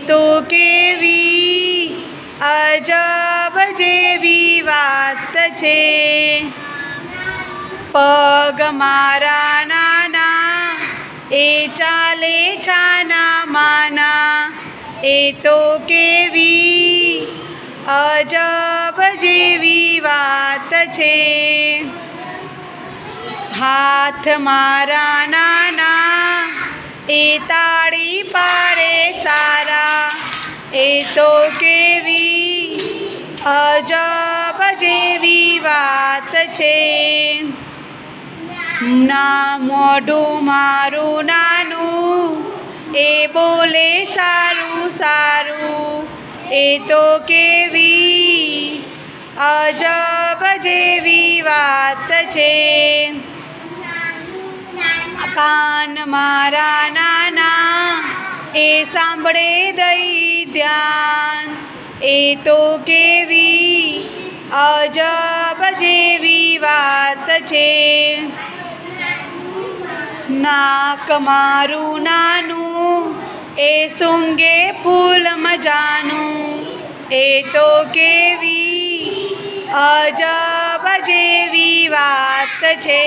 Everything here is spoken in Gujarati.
તો કેવી અજબ જેવી વાત છે. પગ મારા નાના એ ચાલે છાના માના, એ તો કેવી અજબ જેવી વાત છે. હાથ મારા નાના એ તાળી પાડે સારા, એ તો કેવી અજબ જેવી વાત છે. ના મોઢું મારું નાનું એ બોલે સારું સારું, એ તો કેવી અજબ જેવી વાત છે. કાન મારા નાના એ સાંભળે દઈ ધ્યાન, એ તો કેવી અજબ જેવી વાત છે. નાક મારું નાનું એ સૂંઘે ફૂલ મજાનું, એ તો કેવી અજબ જેવી વાત છે.